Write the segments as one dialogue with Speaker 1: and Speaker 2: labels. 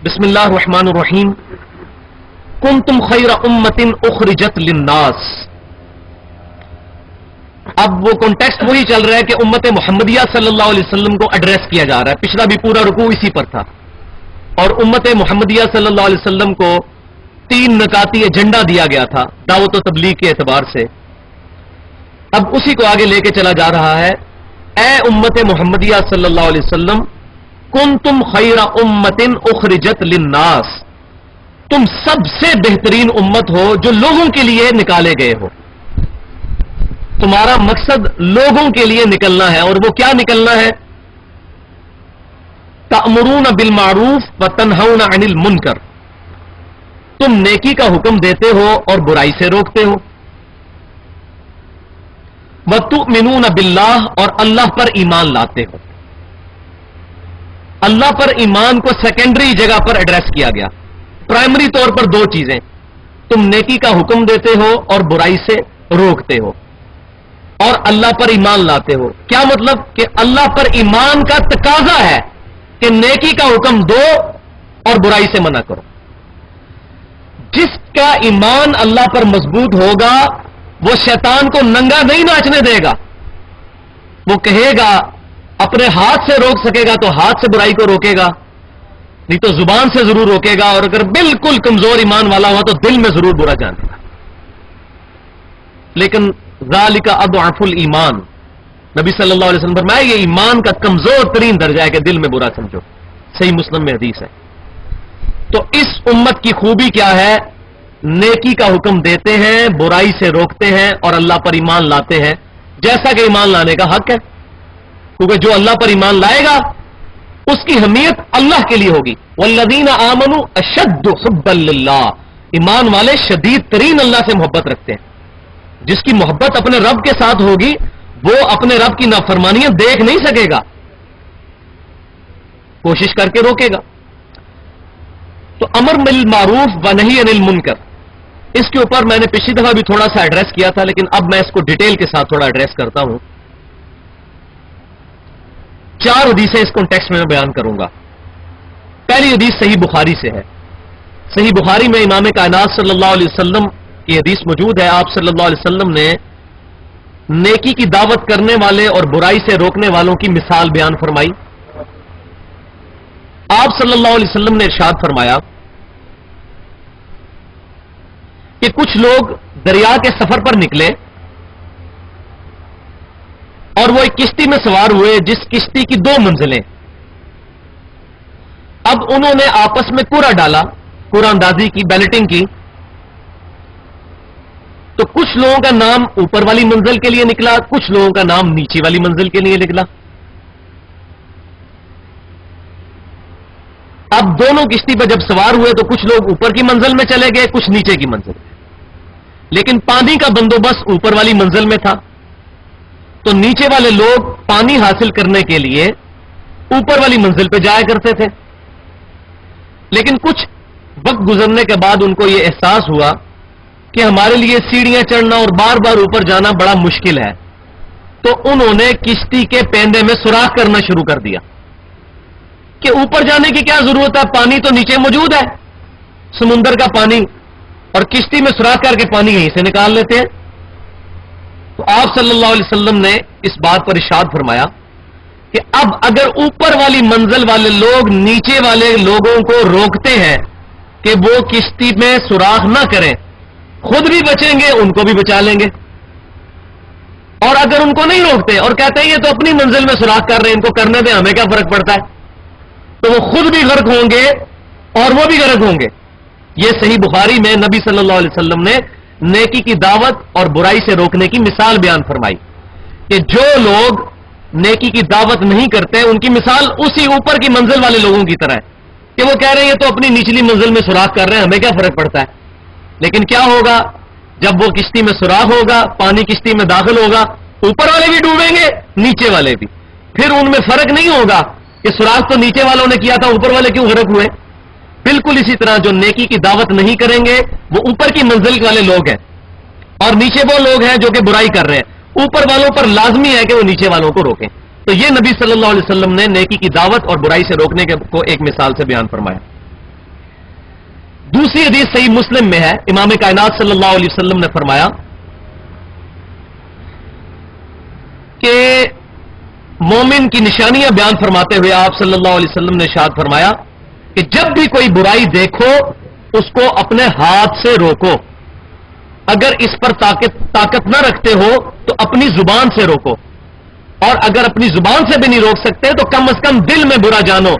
Speaker 1: بسم اللہ الرحمن الرحیم کنتم خیر امت اخرجت للناس. اب وہ کانٹیکسٹ وہی چل رہا ہے کہ امت محمدیہ صلی اللہ علیہ وسلم کو ایڈریس کیا جا رہا ہے. پچھلا بھی پورا رکوع اسی پر تھا اور امت محمدیہ صلی اللہ علیہ وسلم کو 3 نکاتی ایجنڈا دیا گیا تھا دعوت و تبلیغ کے اعتبار سے. اب اسی کو آگے لے کے چلا جا رہا ہے. اے امت محمدیہ صلی اللہ علیہ وسلم کنتم خیر امت اخرجت للناس، تم سب سے بہترین امت ہو جو لوگوں کے لیے نکالے گئے ہو. تمہارا مقصد لوگوں کے لیے نکلنا ہے، اور وہ کیا نکلنا ہے؟ تأمرون بالمعروف وتنہون عن المنکر، تم نیکی کا حکم دیتے ہو اور برائی سے روکتے ہو. وتؤمنون باللہ، اور اللہ پر ایمان لاتے ہو. اللہ پر ایمان کو سیکنڈری جگہ پر ایڈریس کیا گیا. پرائمری طور پر 2 چیزیں، تم نیکی کا حکم دیتے ہو اور برائی سے روکتے ہو، اور اللہ پر ایمان لاتے ہو. کیا مطلب؟ کہ اللہ پر ایمان کا تقاضا ہے کہ نیکی کا حکم دو اور برائی سے منع کرو. جس کا ایمان اللہ پر مضبوط ہوگا وہ شیطان کو ننگا نہیں ناچنے دے گا. وہ کہے گا اپنے ہاتھ سے روک سکے گا تو ہاتھ سے برائی کو روکے گا، نہیں تو زبان سے ضرور روکے گا، اور اگر بالکل کمزور ایمان والا ہوا تو دل میں ضرور برا جانے گا. لیکن ذالک اضعف الایمان، نبی صلی اللہ علیہ وسلم فرمایا یہ ایمان کا کمزور ترین درجہ ہے کہ دل میں برا سمجھو. صحیح مسلم میں حدیث ہے. تو اس امت کی خوبی کیا ہے؟ نیکی کا حکم دیتے ہیں، برائی سے روکتے ہیں، اور اللہ پر ایمان لاتے ہیں جیسا کہ ایمان لانے کا حق ہے. کیونکہ جو اللہ پر ایمان لائے گا اس کی حمیت اللہ کے لیے ہوگی. والذین آمنوا اشد حبا للہ، ایمان والے شدید ترین اللہ سے محبت رکھتے ہیں. جس کی محبت اپنے رب کے ساتھ ہوگی وہ اپنے رب کی نافرمانیاں دیکھ نہیں سکے گا، کوشش کر کے روکے گا. تو امر بالمعروف و نہی عن المنکر، اس کے اوپر میں نے پچھلی دفعہ بھی تھوڑا سا ایڈریس کیا تھا، لیکن اب میں اس کو ڈیٹیل کے ساتھ تھوڑا ایڈریس کرتا ہوں. 4 حدیثیں اس کانٹیکسٹ میں بیان کروں گا. پہلی حدیث صحیح بخاری سے ہے. صحیح بخاری میں امام کائنات صلی اللہ علیہ وسلم کی حدیث موجود ہے. آپ صلی اللہ علیہ وسلم نے نیکی کی دعوت کرنے والے اور برائی سے روکنے والوں کی مثال بیان فرمائی. آپ صلی اللہ علیہ وسلم نے ارشاد فرمایا کہ کچھ لوگ دریا کے سفر پر نکلے اور وہ ایک کشتی میں سوار ہوئے جس کشتی کی 2 منزلیں. اب انہوں نے آپس میں کوڑا ڈالا، کوڑا اندازی کی، بیلٹنگ کی. تو کچھ لوگوں کا نام اوپر والی منزل کے لیے نکلا، کچھ لوگوں کا نام نیچے والی منزل کے لیے نکلا. اب دونوں کشتی پہ جب سوار ہوئے تو کچھ لوگ اوپر کی منزل میں چلے گئے، کچھ نیچے کی منزل میں. لیکن پانی کا بندوبست اوپر والی منزل میں تھا، تو نیچے والے لوگ پانی حاصل کرنے کے لیے اوپر والی منزل پہ جایا کرتے تھے. لیکن کچھ وقت گزرنے کے بعد ان کو یہ احساس ہوا کہ ہمارے لیے سیڑھیاں چڑھنا اور بار بار اوپر جانا بڑا مشکل ہے. تو انہوں نے کشتی کے پیندے میں سوراخ کرنا شروع کر دیا کہ اوپر جانے کی کیا ضرورت ہے، پانی تو نیچے موجود ہے، سمندر کا پانی، اور کشتی میں سوراخ کر کے پانی یہیں سے نکال لیتے ہیں. تو آپ صلی اللہ علیہ وسلم نے اس بات پر ارشاد فرمایا کہ اب اگر اوپر والی منزل والے لوگ نیچے والے لوگوں کو روکتے ہیں کہ وہ کشتی میں سوراخ نہ کریں، خود بھی بچیں گے، ان کو بھی بچا لیں گے. اور اگر ان کو نہیں روکتے اور کہتے ہیں یہ تو اپنی منزل میں سوراخ کر رہے ہیں، ان کو کرنے دیں، ہمیں کیا فرق پڑتا ہے، تو وہ خود بھی غرق ہوں گے اور وہ بھی غرق ہوں گے. یہ صحیح بخاری میں نبی صلی اللہ علیہ وسلم نے نیکی کی دعوت اور برائی سے روکنے کی مثال بیان فرمائی کہ جو لوگ نیکی کی دعوت نہیں کرتے ان کی مثال اسی اوپر کی منزل والے لوگوں کی طرح ہے کہ وہ کہہ رہے ہیں یہ تو اپنی نچلی منزل میں سوراخ کر رہے ہیں، ہمیں کیا فرق پڑتا ہے. لیکن کیا ہوگا جب وہ کشتی میں سوراخ ہوگا، پانی کشتی میں داخل ہوگا، اوپر والے بھی ڈوبیں گے، نیچے والے بھی. پھر ان میں فرق نہیں ہوگا کہ سوراخ تو نیچے والوں نے کیا تھا، اوپر والے کیوں غرق ہوئے. بالکل اسی طرح جو نیکی کی دعوت نہیں کریں گے وہ اوپر کی منزل والے لوگ ہیں، اور نیچے وہ لوگ ہیں جو کہ برائی کر رہے ہیں. اوپر والوں پر لازمی ہے کہ وہ نیچے والوں کو روکیں. تو یہ نبی صلی اللہ علیہ وسلم نے نیکی کی دعوت اور برائی سے روکنے کو ایک مثال سے بیان فرمایا. دوسری حدیث صحیح مسلم میں ہے، امام کائنات صلی اللہ علیہ وسلم نے فرمایا کہ مومن کی نشانیاں بیان فرماتے ہوئے آپ صلی اللہ علیہ وسلم نے ارشاد فرمایا کہ جب بھی کوئی برائی دیکھو اس کو اپنے ہاتھ سے روکو، اگر اس پر طاقت نہ رکھتے ہو تو اپنی زبان سے روکو، اور اگر اپنی زبان سے بھی نہیں روک سکتے تو کم از کم دل میں برا جانو،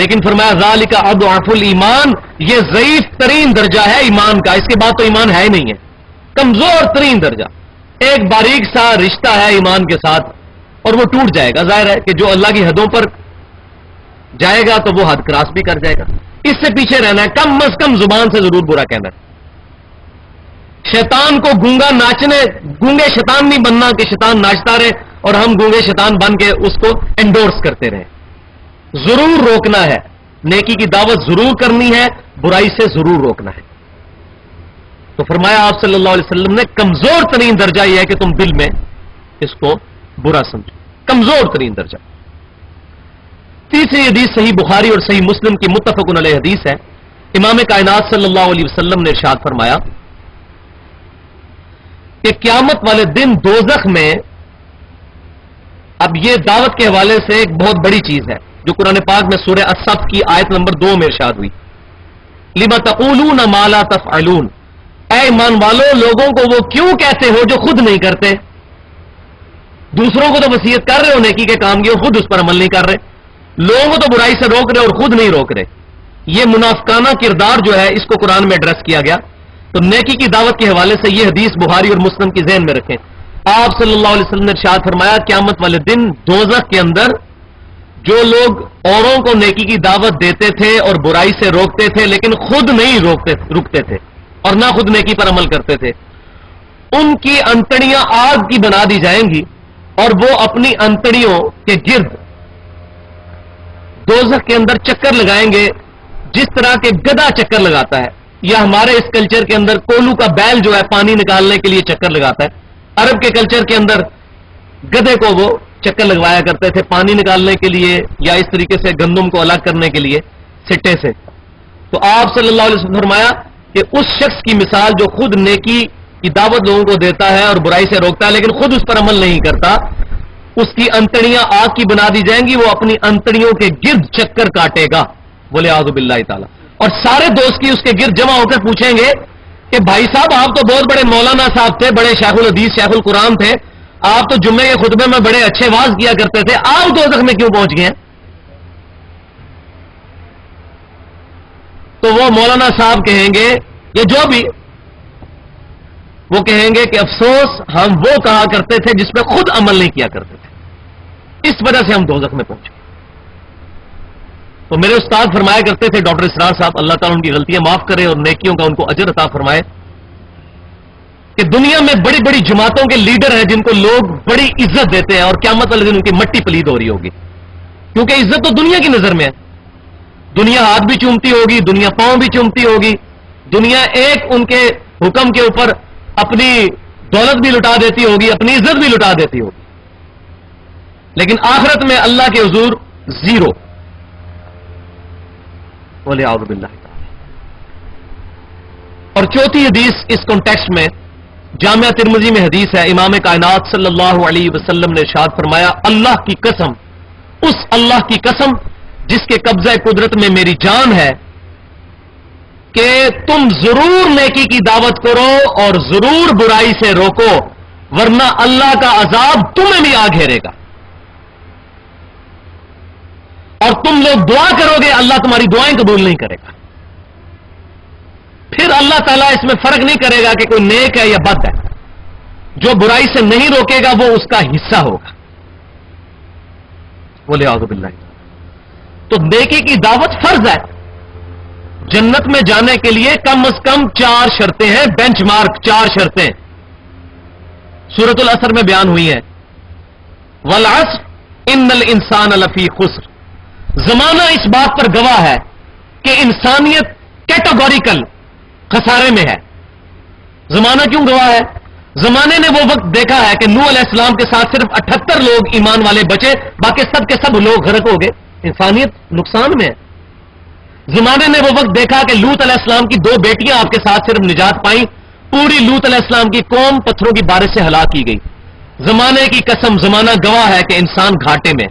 Speaker 1: لیکن فرمایا ذالک اضعف الایمان، یہ ضعیف ترین درجہ ہے ایمان کا، اس کے بعد تو ایمان ہے ہی نہیں ہے، کمزور ترین درجہ، ایک باریک سا رشتہ ہے ایمان کے ساتھ اور وہ ٹوٹ جائے گا، ظاہر ہے کہ جو اللہ کی حدوں پر جائے گا تو وہ حد کراس بھی کر جائے گا، اس سے پیچھے رہنا ہے، کم از کم زبان سے ضرور برا کہنا ہے۔ شیطان کو گونگے شیطان نہیں بننا کہ شیطان ناچتا رہے اور ہم گونگے شیطان بن کے اس کو انڈورس کرتے رہے، ضرور روکنا ہے، نیکی کی دعوت ضرور کرنی ہے، برائی سے ضرور روکنا ہے۔ تو فرمایا آپ صلی اللہ علیہ وسلم نے کمزور ترین درجہ یہ ہے کہ تم دل میں اس کو برا سمجھو، کمزور ترین درجہ۔ تیسری حدیث صحیح بخاری اور صحیح مسلم کی متفق علیہ حدیث ہے، امام کائنات صلی اللہ علیہ وسلم نے ارشاد فرمایا کہ قیامت والے دن دوزخ میں، اب یہ دعوت کے حوالے سے ایک بہت بڑی چیز ہے جو قرآن پاک میں سورہ الصف کی آیت نمبر 2 میں ارشاد ہوئی، لِمَ تَقُولُونَ مَا لَا تَفْعَلُونَ، اے ایمان والو لوگوں کو وہ کیوں کہتے ہو جو خود نہیں کرتے؟ دوسروں کو تو وصیت کر رہے ہو نیکی کے کام کی اور خود اس پر عمل نہیں کر رہے، لوگوں کو تو برائی سے روک رہے اور خود نہیں روک رہے۔ یہ منافقانہ کردار جو ہے اس کو قرآن میں ایڈریس کیا گیا، تو نیکی کی دعوت کے حوالے سے یہ حدیث بخاری اور مسلم کی ذہن میں رکھیں۔ آپ صلی اللہ علیہ وسلم نے ارشاد فرمایا قیامت والے دن دوزخ کے اندر جو لوگ اوروں کو نیکی کی دعوت دیتے تھے اور برائی سے روکتے تھے لیکن خود نہیں رکتے تھے اور نہ خود نیکی پر عمل کرتے تھے، ان کی انتڑیاں آگ کی بنا دی جائیں گی اور وہ اپنی انتڑیوں کے گرد دوزخ کے اندر چکر لگائیں گے جس طرح کے گدھا چکر لگاتا ہے، یا ہمارے اس کلچر کے اندر کولو کا بیل جو ہے پانی نکالنے کے لیے چکر لگاتا ہے، عرب کے کلچر کے اندر گدھے کو وہ چکر لگوایا کرتے تھے پانی نکالنے کے لیے یا اس طریقے سے گندم کو الگ کرنے کے لیے سٹے سے۔ تو آپ صلی اللہ علیہ وسلم فرمایا کہ اس شخص کی مثال جو خود نیکی کی دعوت لوگوں کو دیتا ہے اور برائی سے روکتا ہے لیکن خود اس پر عمل نہیں کرتا، اس کی انتڑیاں آگ کی بنا دی جائیں گی، وہ اپنی انتڑیوں کے گرد چکر کاٹے گا، بولے اعوذ باللہ تعالی، اور سارے دوست کی اس کے گرد جمع ہو کر پوچھیں گے کہ بھائی صاحب آپ تو بہت بڑے مولانا صاحب تھے، بڑے شیخ الحدیث شیخ القرآن تھے، آپ تو جمعے کے خطبے میں بڑے اچھے واز کیا کرتے تھے، آپ دوزخ میں کیوں پہنچ گئے ہیں؟ تو وہ مولانا صاحب کہیں گے یا جو بھی، وہ کہیں گے کہ افسوس ہم وہ کہا کرتے تھے جس پہ خود عمل نہیں کیا کرتے تھے، اس وجہ سے ہم دوزخ میں پہنچے۔ تو میرے استاد فرمایا کرتے تھے ڈاکٹر اسرار صاحب، اللہ تعالیٰ ان کی غلطیاں معاف کرے اور نیکیوں کا ان کو اجر عطا فرمائے، کہ دنیا میں بڑی بڑی جماعتوں کے لیڈر ہیں جن کو لوگ بڑی عزت دیتے ہیں اور قیامت والے دن ان کی مٹی پلید ہو رہی ہوگی، کیونکہ عزت تو دنیا کی نظر میں ہے، دنیا ہاتھ بھی چومتی ہوگی، دنیا پاؤں بھی چومتی ہوگی، دنیا ایک ان کے حکم کے اوپر اپنی دولت بھی لٹا دیتی ہوگی، اپنی عزت بھی لٹا دیتی ہوگی، لیکن آخرت میں اللہ کے حضور زیرو، بولے اعوذ باللہ تعالی۔ اور چوتھی حدیث اس کانٹیکسٹ میں جامعہ ترمذی میں حدیث ہے، امام کائنات صلی اللہ علیہ وسلم نے ارشاد فرمایا اللہ کی قسم، اس اللہ کی قسم جس کے قبضہ قدرت میں میری جان ہے کہ تم ضرور نیکی کی دعوت کرو اور ضرور برائی سے روکو ورنہ اللہ کا عذاب تمہیں بھی آ گھیرے گا، اور تم لوگ دعا کرو گے اللہ تمہاری دعائیں قبول نہیں کرے گا، پھر اللہ تعالیٰ اس میں فرق نہیں کرے گا کہ کوئی نیک ہے یا بد ہے، جو برائی سے نہیں روکے گا وہ اس کا حصہ ہوگا، بولے اعوذ باللہ۔ تو نیکی کی دعوت فرض ہے، جنت میں جانے کے لیے کم از کم 4 شرطیں ہیں، بینچ مارک 4 شرطیں سورۃ العصر میں بیان ہوئی ہیں، والعصر ان الانسان لفی خسر، زمانہ اس بات پر گواہ ہے کہ انسانیت کیٹاگوریکل خسارے میں ہے۔ زمانہ کیوں گواہ ہے؟ زمانے نے وہ وقت دیکھا ہے کہ نوح علیہ السلام کے ساتھ صرف 78 لوگ ایمان والے بچے، باقی سب کے سب لوگ غرق ہو گئے، انسانیت نقصان میں ہے۔ زمانے نے وہ وقت دیکھا کہ لوط علیہ السلام کی 2 بیٹیاں آپ کے ساتھ صرف نجات پائیں، پوری لوط علیہ السلام کی قوم پتھروں کی بارش سے ہلاک کی گئی۔ زمانے کی قسم، زمانہ گواہ ہے کہ انسان گھاٹے میں۔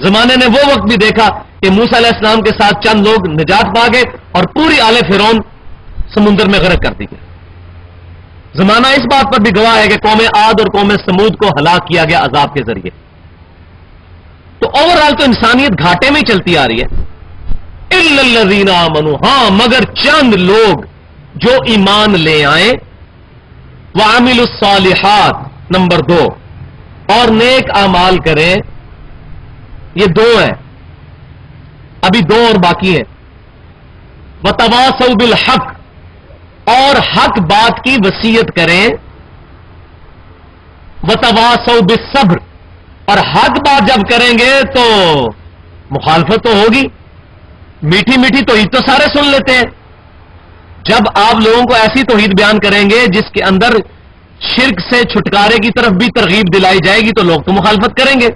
Speaker 1: زمانے نے وہ وقت بھی دیکھا کہ موسیٰ علیہ السلام کے ساتھ چند لوگ نجات پا گئے اور پوری آل فرعون سمندر میں غرق کر دی گئی۔ زمانہ اس بات پر بھی گواہ ہے کہ قوم عاد اور قوم سمود کو ہلاک کیا گیا عذاب کے ذریعے۔ تو اوور آل تو انسانیت گھاٹے میں ہی چلتی آ رہی ہے۔ الا الذین آمنوا، ہاں مگر چند لوگ جو ایمان لے آئیں، وعملوا الصالحات، نمبر 2، اور نیک اعمال کریں۔ یہ 2 ہیں، ابھی 2 اور باقی ہیں۔ وتواصوا بالحق، اور حق بات کی وصیت کریں۔ وتواصوا بالصبر، اور حق بات جب کریں گے تو مخالفت تو ہوگی۔ میٹھی میٹھی توحید تو سارے سن لیتے ہیں، جب آپ لوگوں کو ایسی توحید بیان کریں گے جس کے اندر شرک سے چھٹکارے کی طرف بھی ترغیب دلائی جائے گی تو لوگ تو مخالفت کریں گے۔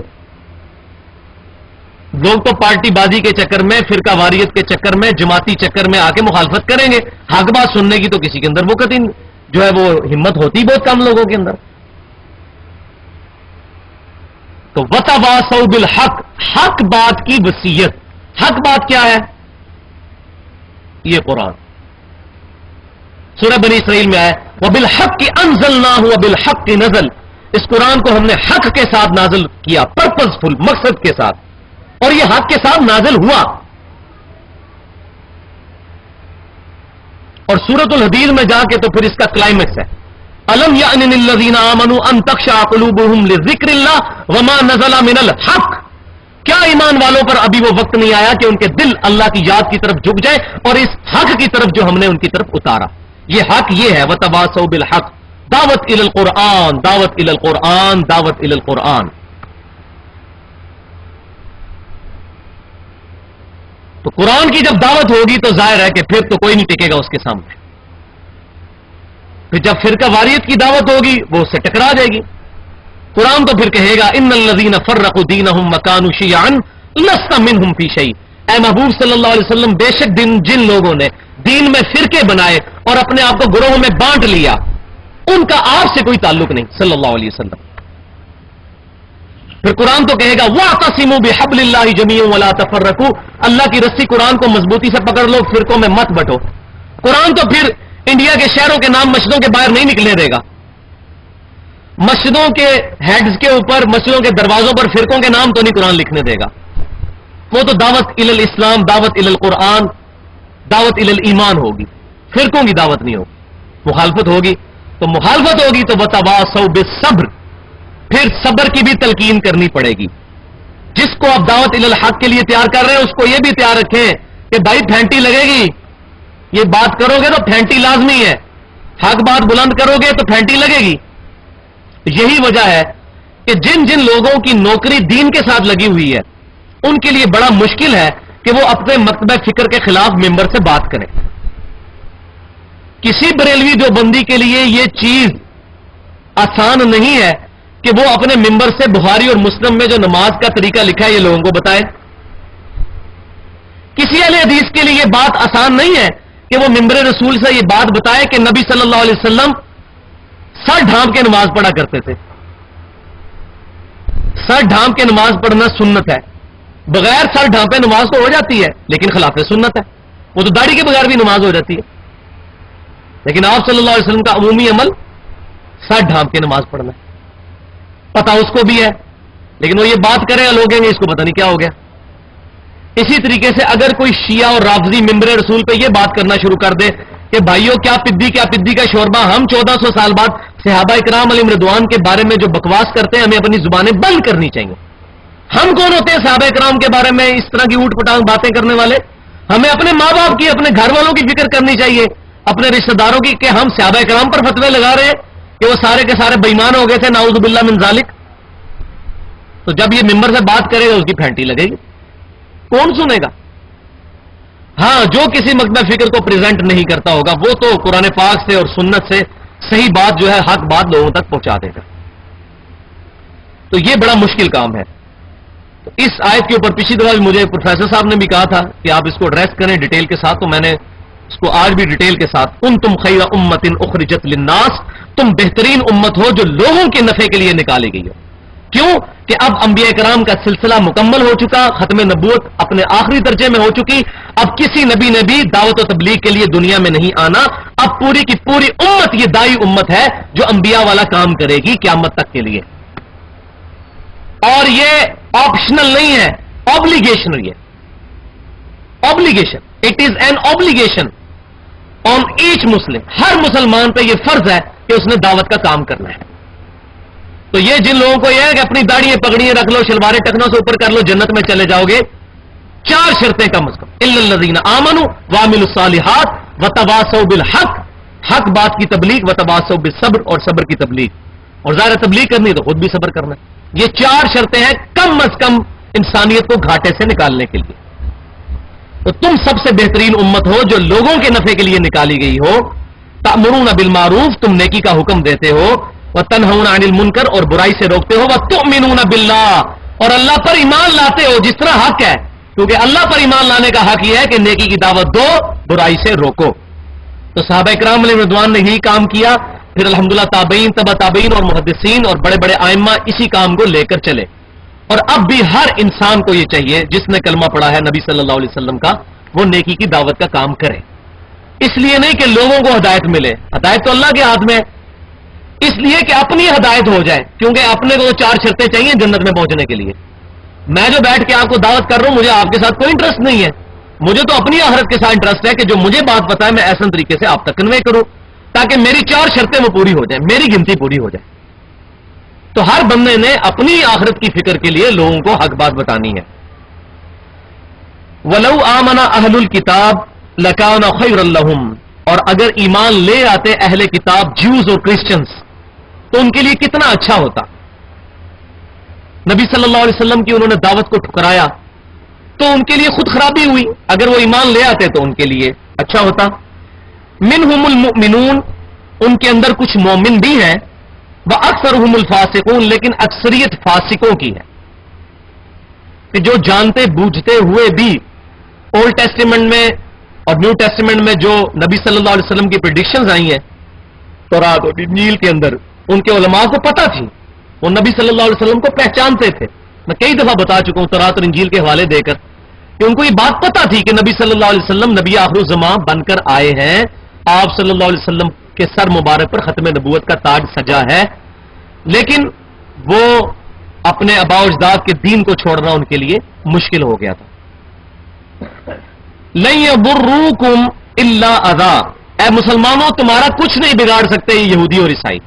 Speaker 1: لوگ تو پارٹی بازی کے چکر میں، فرقہ واریت کے چکر میں، جماعتی چکر میں آ کے مخالفت کریں گے۔ حق بات سننے کی تو کسی کے اندر وہ قطعی جو ہے وہ ہمت ہوتی بہت کم لوگوں کے اندر۔ تو وتواصوا بالحق، حق بات کی وصیت۔ حق بات کیا ہے؟ یہ قرآن سورہ بنی اسرائیل میں آیا وَبِالْحَقِّ أَنزَلْنَاهُ وَبِالْحَقِّ نَزَلَ، اس قرآن کو ہم نے حق کے ساتھ نازل کیا، پرپزفل، مقصد کے ساتھ، اور یہ حق کے ساتھ نازل ہوا۔ اور سورۃ الحدید میں جا کے تو پھر اس کا کلائمیکس ہے أَلَمْ يَأْنِ لِلَّذِينَ آمَنُوا أَن تَخْشَعَ قُلُوبُهُمْ لِذِكْرِ اللَّهِ وَمَا نَزَلَ مِنَ الْحَقِّ، کیا ایمان والوں پر ابھی وہ وقت نہیں آیا کہ ان کے دل اللہ کی یاد کی طرف جھک جائے اور اس حق کی طرف جو ہم نے ان کی طرف اتارا۔ یہ حق یہ ہے وتواصوا بالحق، دعوت الی القرآن، دعوت الی القرآن، دعوت الی القرآن۔ تو قرآن کی جب دعوت ہوگی تو ظاہر ہے کہ پھر تو کوئی نہیں ٹکے گا اس کے سامنے۔ پھر جب فرقہ واریت کی دعوت ہوگی وہ اس سے ٹکرا جائے گی۔ قرآن تو پھر کہے گا ان الذین فرقوا دینہم وکانوا شیعا لست منہم فی شیء، اے محبوب صلی اللہ علیہ وسلم، بے شک جن لوگوں نے دین میں فرقے بنائے اور اپنے آپ کو گروہوں میں بانٹ لیا، ان کا آپ سے کوئی تعلق نہیں صلی اللہ علیہ وسلم۔ پھر قرآن تو کہے گا واعتصموا بحبل اللہ جميعا ولا تفرقوا، اللہ کی رسی قرآن کو مضبوطی سے پکڑ لو، فرقوں میں مت بٹو۔ قرآن تو پھر انڈیا کے شہروں کے نام مسجدوں کے باہر نہیں نکلنے دے گا، مسجدوں کے ہیڈز کے اوپر، مسجدوں کے دروازوں پر فرقوں کے نام تو نہیں قرآن لکھنے دے گا۔ وہ تو دعوت الی الاسلام، دعوت الی القرآن، دعوت الی الایمان ہوگی، فرقوں کی دعوت نہیں ہوگی۔ مخالفت ہوگی تو مخالفت ہوگی تو وتواصوا بالصبر، پھر صبر کی بھی تلقین کرنی پڑے گی۔ جس کو آپ دعوت الی الحق کے لیے تیار کر رہے ہیں اس کو یہ بھی تیار رکھیں کہ بھائی پھینٹی لگے گی، یہ بات کرو گے تو پھینٹی لازمی ہے، حق بات بلند کرو گے تو پھینٹی لگے گی۔ یہی وجہ ہے کہ جن جن لوگوں کی نوکری دین کے ساتھ لگی ہوئی ہے ان کے لیے بڑا مشکل ہے کہ وہ اپنے مکتبہ فکر کے خلاف ممبر سے بات کریں۔ کسی بریلوی دیوبندی کے لیے یہ چیز آسان نہیں ہے کہ وہ اپنے ممبر سے بخاری اور مسلم میں جو نماز کا طریقہ لکھا ہے یہ لوگوں کو بتائے۔ کسی اہل حدیث کے لیے یہ بات آسان نہیں ہے کہ وہ ممبر رسول سے یہ بات بتائے کہ نبی صلی اللہ علیہ وسلم سر ڈھانپ کے نماز پڑھا کرتے تھے۔ سر ڈھانپ کے نماز پڑھنا سنت ہے، بغیر سر ڈھانپے نماز تو ہو جاتی ہے لیکن خلاف سنت ہے، وہ تو داڑھی کے بغیر بھی نماز ہو جاتی ہے، لیکن آپ صلی اللہ علیہ وسلم کا عمومی عمل سر ڈھانپ کے نماز پڑھنا ہے۔ پتا اس کو بھی ہے لیکن وہ یہ بات کرے گا، لوگ کہیں گے اس کو پتہ نہیں کیا ہو گیا۔ اسی طریقے سے اگر کوئی شیعہ اور رافضی ممبر رسول پہ یہ بات کرنا شروع کر دے کہ بھائیو کیا پدی کا شوربہ، ہم 1400 سال بعد صحابہ کرام علیہم رضوان کے بارے میں جو بکواس کرتے ہیں ہمیں اپنی زبانیں بند کرنی چاہیے۔ ہم کون ہوتے ہیں صحابہ کرام کے بارے میں اس طرح کی اوٹ پٹانگ باتیں کرنے والے؟ ہمیں اپنے ماں باپ کی، اپنے گھر والوں کی فکر کرنی چاہیے، اپنے رشتہ داروں کی، کہ ہم صحابہ کرام پر فتوے لگا رہے ہیں کہ وہ سارے کے سارے بے ایمان ہو گئے تھے، نعوذ باللہ من ذالک۔ تو جب یہ ممبر سے بات کرے گا اس کی پھینٹی لگے گی، کون سنے گا؟ ہاں جو کسی مکتبہ فکر کو پریزنٹ نہیں کرتا ہوگا وہ تو قرآن پاک سے اور سنت سے صحیح بات جو ہے، حق بات لوگوں تک پہنچا دے گا۔ تو یہ بڑا مشکل کام ہے۔ تو اس آیت کے اوپر پچھلی دفعہ مجھے پروفیسر صاحب نے بھی کہا تھا کہ آپ اس کو ایڈریس کریں ڈیٹیل کے ساتھ، تو میں نے اس کو آج بھی ڈیٹیل کے ساتھ، کنتم خیر امت اخرجت للناس، تم بہترین امت ہو جو لوگوں کے نفع کے لیے نکالی گئی ہو. کیوں کہ اب انبیاء کرام کا سلسلہ مکمل ہو چکا، ختم نبوت اپنے آخری درجے میں ہو چکی، اب کسی نبی نے بھی دعوت و تبلیغ کے لیے دنیا میں نہیں آنا. اب پوری کی پوری امت یہ دائی امت ہے جو انبیاء والا کام کرے گی قیامت تک کے لیے. اور یہ آپشنل نہیں ہے، obligation ہے. obligation, it is an obligation on each Muslim. ہر مسلمان پہ یہ فرض ہے کہ اس نے دعوت کا کام کرنا ہے. تو یہ جن لوگوں کو یہ ہے کہ اپنی داڑھی پگڑیاں رکھ لو، شلواریں ٹکنوں سے اوپر کر لو، جنت میں چلے جاؤ گے، 4 شرطیں کم از کم، الا الذین آمنوا وعملوا الصالحات وتواصوا بالحق، حق بات کی تبلیغ، وتواصوا بالصبر، اور صبر کی تبلیغ. اور ظاہر تبلیغ کرنی ہے تو خود بھی صبر کرنا ہے. یہ 4 شرطیں ہیں کم از کم انسانیت کو گھاٹے سے نکالنے کے لیے. تو تم سب سے بہترین امت ہو جو لوگوں کے نفع کے لیے نکالی گئی ہو. تأمرون بالمعروف، تم نیکی کا حکم دیتے ہو، وتنہون عن المنکر، اور برائی سے روکتے ہو، وتؤمنون باللہ، اور اللہ پر ایمان لاتے ہو جس طرح حق ہے، کیونکہ اللہ پر ایمان لانے کا حق یہ ہے کہ نیکی کی دعوت دو، برائی سے روکو. تو صحابہ کرام علیہ رضوان نے یہی کام کیا. پھر الحمدللہ تابعین، تبع تابعین اور محدثین اور بڑے بڑے ائمہ اسی کام کو لے کر چلے. اور اب بھی ہر انسان کو یہ چاہیے جس نے کلمہ پڑھا ہے نبی صلی اللہ علیہ وسلم کا، وہ نیکی کی دعوت کا کام کرے. اس لیے نہیں کہ لوگوں کو ہدایت ملے، ہدایت تو اللہ کے ہاتھ میں ہے، اس لیے کہ اپنی ہدایت ہو جائے، کیونکہ اپنے کو 4 شرطیں چاہیے جنت میں پہنچنے کے لیے. میں جو بیٹھ کے آپ کو دعوت کر رہا ہوں، مجھے آپ کے ساتھ کوئی انٹرسٹ نہیں ہے، مجھے تو اپنی آخرت کے ساتھ انٹرسٹ ہے کہ جو مجھے بات پتا ہے میں ایسا طریقے سے آپ تک کنوے کروں تاکہ میری 4 شرطیں وہ پوری ہو جائیں، میری گنتی پوری ہو جائے. تو ہر بندے نے اپنی آخرت کی فکر کے لیے لوگوں کو حق بات بتانی ہے. وَلَوْ آمَنَ أَهْلُ الْكِتَابِ لَكَانَ خَيْرًا لَهُمْ، اور اگر ایمان لے آتے اہل کتاب جیوز اور کرسچنز تو ان کے لیے کتنا اچھا ہوتا. نبی صلی اللہ علیہ وسلم کی انہوں نے دعوت کو ٹھکرایا تو ان کے لیے خود خرابی ہوئی. اگر وہ ایمان لے آتے تو ان کے لیے اچھا ہوتا. منہم المؤمنون، ان کے اندر کچھ مومن بھی ہیں، وَأَكْثَرُهُمُ الْفَاسِقُونَ، لیکن اکثریت فاسقوں کی ہے، کہ جو جانتے بوجھتے ہوئے بھی اولڈ ٹیسٹیمنٹ میں اور نیو ٹیسٹیمنٹ میں جو نبی صلی اللہ علیہ وسلم کی پریڈکشنز آئی ہیں تورات اور انجیل کے اندر، ان کے علماء کو پتا تھی، وہ نبی صلی اللہ علیہ وسلم کو پہچانتے تھے. میں کئی دفعہ بتا چکا ہوں تورات اور انجیل کے حوالے دے کر کہ ان کو یہ بات پتا تھی کہ نبی صلی اللہ علیہ وسلم نبی آخر الزمان بن کر آئے ہیں. آپ صلی اللہ علیہ وسلم کے سر مبارک پر ختم نبوت کا تاج سجا ہے، لیکن وہ اپنے آباء و اجداد کے دین کو چھوڑنا ان کے لیے مشکل ہو گیا تھا. لن یضروکم الا اذى، اے مسلمانوں تمہارا کچھ نہیں بگاڑ سکتے یہ یہودی اور عیسائی.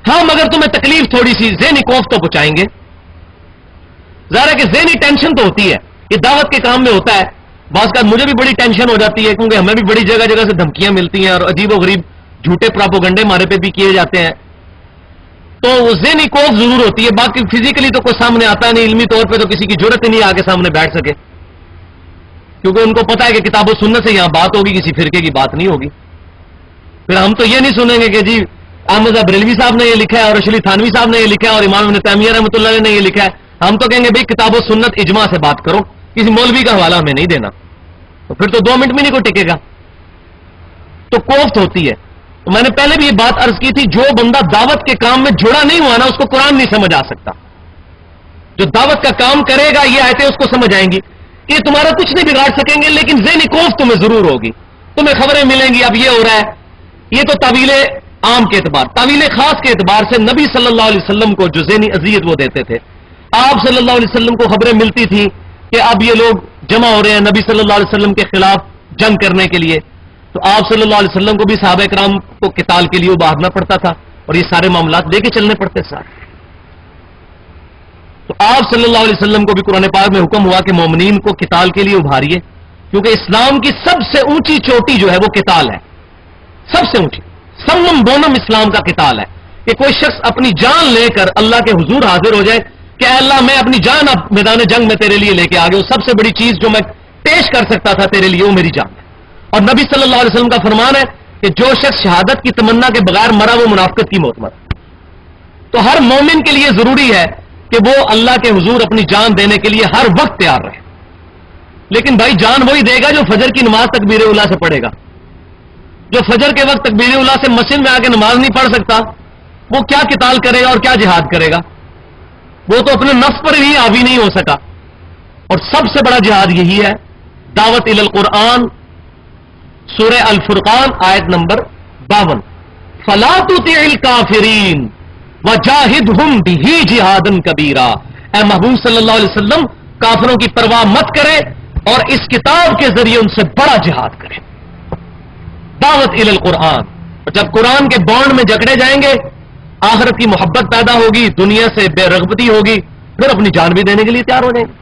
Speaker 1: ہاں مگر تمہیں تکلیف تھوڑی سی ذہنی خوف تو پہنچائیں گے. ظاہر ہے کہ ذہنی ٹینشن تو ہوتی ہے، یہ دعوت کے کام میں ہوتا ہے. بعض کا مجھے بھی بڑی ٹینشن ہو جاتی ہے کیونکہ ہمیں بھی بڑی جگہ جگہ سے دھمکیاں ملتی ہیں اور عجیب و غریب جھوٹے پراپوگنڈے ہمارے پہ بھی کیے جاتے ہیں. تو وہ ذہنی خوف ضرور ہوتی ہے. باقی فزیکلی تو کوئی سامنے آتا نہیں، علمی طور پہ تو کسی کی ضرورت ہی نہیں آ کے سامنے بیٹھ سکے، کیونکہ ان کو پتا ہے کہ کتاب و سنت سے یہاں بات ہوگی، کسی فرقے کی بات نہیں ہوگی. پھر ہم تو یہ نہیں سنیں گے کہ جی احمد بریلوی صاحب نے یہ لکھا ہے اور رشید تھانوی صاحب نے یہ لکھا ہے اور امام ابن تیمیہ رحمۃ اللہ علیہ نے یہ لکھا ہے. ہم تو کہیں گے بھائی کتاب و سنت اجماع سے بات کرو، کسی مولوی کا حوالہ ہمیں نہیں دینا. تو پھر تو 2 منٹ میں نہیں کوئی ٹکے گا. تو کوفت ہوتی ہے. تو میں نے پہلے بھی یہ بات عرض کی تھی، جو بندہ دعوت کے کام میں جڑا نہیں ہوا نا اس کو قرآن نہیں سمجھ آ سکتا. جو دعوت کا کام کرے گا یہ آیتیں اس کو سمجھ آئیں گی. یہ تمہارا کچھ نہیں بگاڑ سکیں گے، لیکن ذہنی خوف تمہیں ضرور ہوگی. تمہیں خبریں ملیں گی اب یہ ہو رہا ہے. یہ تو تعویل عام کے اعتبار، تعویل خاص کے اعتبار سے نبی صلی اللہ علیہ وسلم کو جو ذہنی اذیت وہ دیتے تھے، آپ صلی اللہ علیہ وسلم کو خبریں ملتی تھی کہ اب یہ لوگ جمع ہو رہے ہیں نبی صلی اللہ علیہ وسلم کے خلاف جنگ کرنے کے لیے. تو آپ صلی اللہ علیہ وسلم کو بھی صحابہ کرام کو قتال کے لیے ابھارنا پڑتا تھا اور یہ سارے معاملات لے کے چلنے پڑتے ساتھ. تو آپ صلی اللہ علیہ وسلم کو بھی قرآن پاک میں حکم ہوا کہ مومنین کو قتال کے لیے ابھاریے، کیونکہ اسلام کی سب سے اونچی چوٹی جو ہے وہ قتال ہے. سب سے اونچی سمم بونم اسلام کا قتال ہے کہ کوئی شخص اپنی جان لے کر اللہ کے حضور حاضر ہو جائے کہ اے اللہ میں اپنی جان اب میدان جنگ میں تیرے لیے لے کے آ گیا ہوں، سب سے بڑی چیز جو میں پیش کر سکتا تھا تیرے لیے وہ میری جان ہے. اور نبی صلی اللہ علیہ وسلم کا فرمان ہے کہ جو شخص شہادت کی تمنا کے بغیر مرا وہ منافقت کی موت مرا. تو ہر مومن کے لیے ضروری ہے کہ وہ اللہ کے حضور اپنی جان دینے کے لیے ہر وقت تیار رہے. لیکن بھائی جان وہی دے گا جو فجر کی نماز تکبیر اولیٰ سے پڑھے گا. جو فجر کے وقت تکبیر اولیٰ سے مسجد میں آ کے نماز نہیں پڑھ سکتا وہ کیا قتال کرے گا اور کیا جہاد کرے گا؟ وہ تو اپنے نفس پر ہی حاوی نہیں ہو سکا. اور سب سے بڑا جہاد یہی ہے. دعوت الی القرآن سورہ الفرقان آیت نمبر 52 فلا تطع الکافرین وجاہدہم بہ جہادا کبیرا. اے محبوب صلی اللہ علیہ وسلم کافروں کی پرواہ مت کرے اور اس کتاب کے ذریعے ان سے بڑا جہاد کرے. دعوت الی القرآن. جب قرآن کے بانڈ میں جکڑے جائیں گے آخرت کی محبت پیدا ہوگی, دنیا سے بے رغبتی ہوگی, پھر اپنی جان بھی دینے کے لیے تیار ہو جائیں گے.